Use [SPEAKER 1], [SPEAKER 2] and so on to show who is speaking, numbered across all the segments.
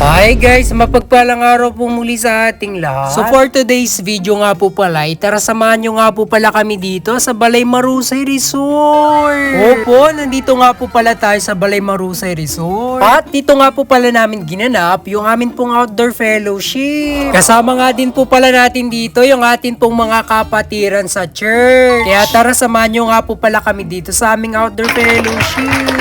[SPEAKER 1] Hi guys, mapagpalang araw po muli sa ating lahat. So for today's video nga po pala, tara samahan nyo nga po pala kami dito sa Balay Marusay Resort. Opo, nandito nga po pala tayo sa Balay Marusay Resort. At dito nga po pala namin ginanap yung amin pong outdoor fellowship. Kasama nga din po pala natin dito yung atin pong mga kapatiran sa church. Kaya tara samahan nyo nga po pala kami dito sa aming outdoor fellowship.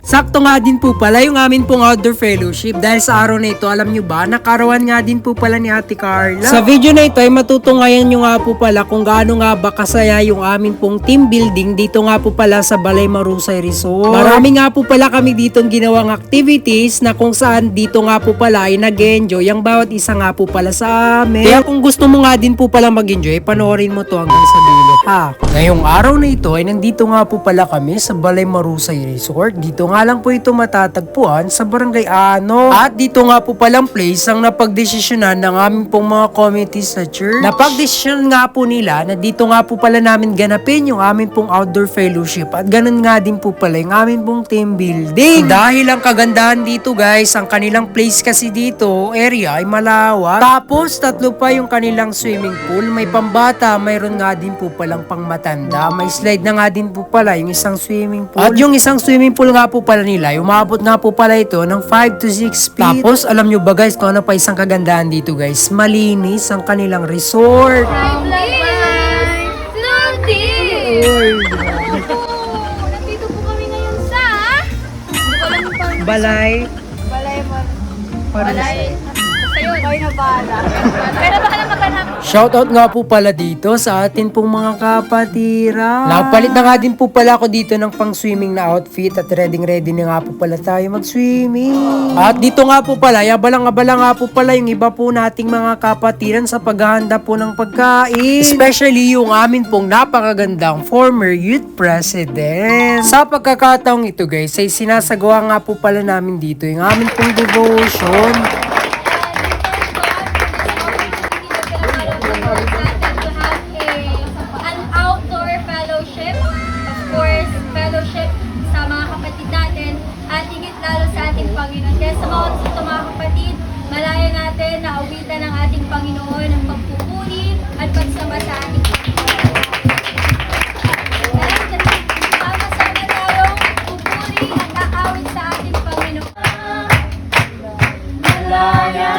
[SPEAKER 1] Sakto nga din po pala yung amin pong outdoor fellowship dahil sa araw na ito, alam nyo ba, nakarawan nga din po pala ni Ate Carla. Sa video na ito ay matutunghayan nyo nga po pala kung gaano nga ba kasaya yung amin pong team building dito nga po pala sa Balay Marusay Resort. Marami nga po pala kami ditong ginawang activities na kung saan dito nga po pala ay nag-enjoy ang bawat isa nga po pala sa amin. Kaya kung gusto mo nga din po pala mag-enjoy, panoorin mo to hanggang sa dulo ha. Ngayong araw na ito ay nandito nga po pala kami sa Balay Marusay Resort. Dito nga lang po ito matatagpuan sa Barangay Ano. At dito nga po palang place ang napagdesisyonan ng aming pong mga committees sa church. Napagdesisyonan nga po nila na dito nga po pala namin ganapin yung aming pong outdoor fellowship at ganun nga din po pala yung aming pong team building. Dahil ang kagandahan dito guys, ang kanilang place kasi dito, area ay malawak. Tapos tatlo pa yung kanilang swimming pool. May pambata, mayroon nga din po palang pangmatanda. May slide na nga din po pala yung isang swimming pool. At yung isang swimming pool nga po pala nila, umabot nga po pala ito ng 5 to 6 feet. Tapos alam nyo ba guys kung ano pa isang kagandahan dito guys? Malinis ang kanilang resort.
[SPEAKER 2] Nandito po kami ngayon sa
[SPEAKER 1] Balay.
[SPEAKER 2] Balay. Basta yun. Kayo na bahala. Pero baka lang maghanap.
[SPEAKER 1] Shoutout nga po pala dito sa atin pong mga kapatira. Nagpalit na nga din po pala ako dito ng pang swimming na outfit at ready na nga po pala tayo mag-swimming. At dito nga po pala, abalang-abala nga po pala yung iba po nating mga kapatiran sa paghahanda po ng pagkain. Especially yung amin pong napakagandang former youth president. Sa pagkakataong ito guys, ay sinasagawa nga po pala namin dito yung amin pong devotion.
[SPEAKER 2] An outdoor fellowship, of course, fellowship sa mga kapatid natin at higit lalo sa ating Panginoon. Kaya sa mga kapatid, malaya natin na awitan ng ating Panginoon ng pagpupuri at pagsama sa ating Panginoon. Sama-sama tayong pupuri at aawit sa ating Panginoon. Malaya.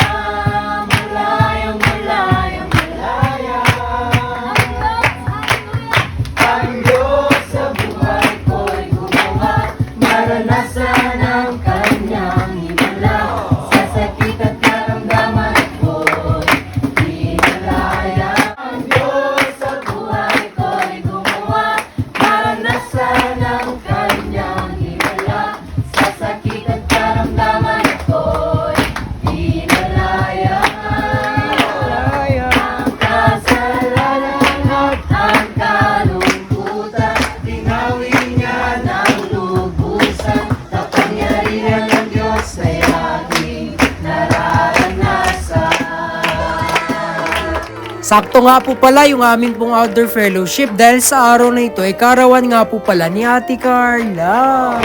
[SPEAKER 1] Sakto nga po pala yung aming pong outdoor fellowship dahil sa araw na ito ay karawan nga po pala ni Ate Carla.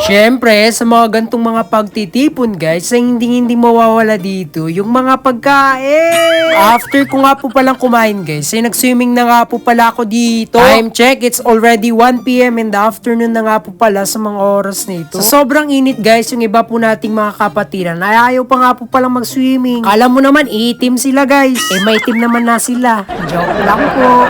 [SPEAKER 1] Siyempre, sa mga gantong mga pagtitipon guys, ay hindi mawawala dito yung mga pagkain. After ko nga po palang kumain guys, ay nag-swimming na nga po pala ako dito. Time check, it's already 1 PM in the afternoon na nga po pala sa mga oras na ito. So, sobrang init guys, yung iba po nating mga kapatiran ay ayaw pa nga po palang mag-swimming. Alam mo naman, itim sila guys. Eh, may team naman na sila. Joke lang po.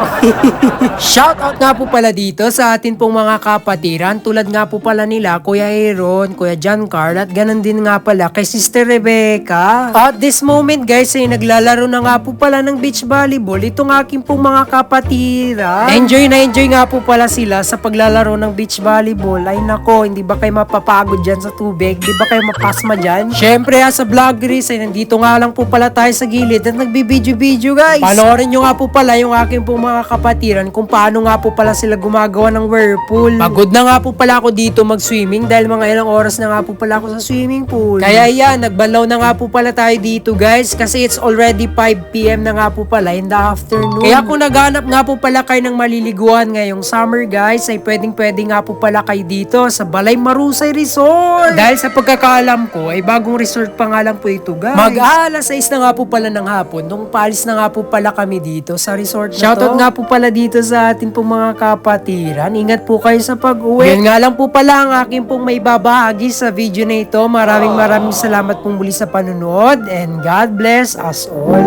[SPEAKER 1] Shoutout nga po pala dito sa atin pong mga kapatiran. Tulad nga po pala nila, Kuya kay Ron, Kuya John Carl, at ganun din nga pala kay Sister Rebecca. At this moment guys ay naglalaro na nga po pala ng beach volleyball itong aking pong mga kapatira. Enjoy na enjoy nga po pala sila sa paglalaro ng beach volleyball. Ay nako, hindi ba kayo mapapagod dyan sa tubig? Di ba kayo mapasma dyan? Syempre sa vloggeries ay nandito nga lang po pala tayo sa gilid at nagbibideo-video guys. Panoorin nyo nga po pala yung aking pong mga kapatiran kung paano nga po pala sila gumagawa ng whirlpool. Pagod na nga po pala ako dito mag-swimming dahil mga ilang oras na nga po pala ako sa swimming pool. Kaya yan, nagbanlaw na nga po pala tayo dito guys kasi it's already 5 PM na nga po pala in the afternoon. Kaya kung naghanap nga po pala kayo ng maliliguan ngayong summer guys ay pwedeng nga po pala kayo dito sa Balay Marusay Resort. Dahil sa pagkakaalam ko ay bagong resort pa nga lang po ito guys. Mag-alas 6 na nga po pala ng hapon nung paalis na nga po pala kami dito sa resort na Shoutout nga po pala dito sa atin pong mga kapatiran. Ingat po kayo sa pag-uwi. Yan nga lang po pala ang aking pong may babahagi sa video na ito. Maraming salamat pong muli sa panunood and God bless us all.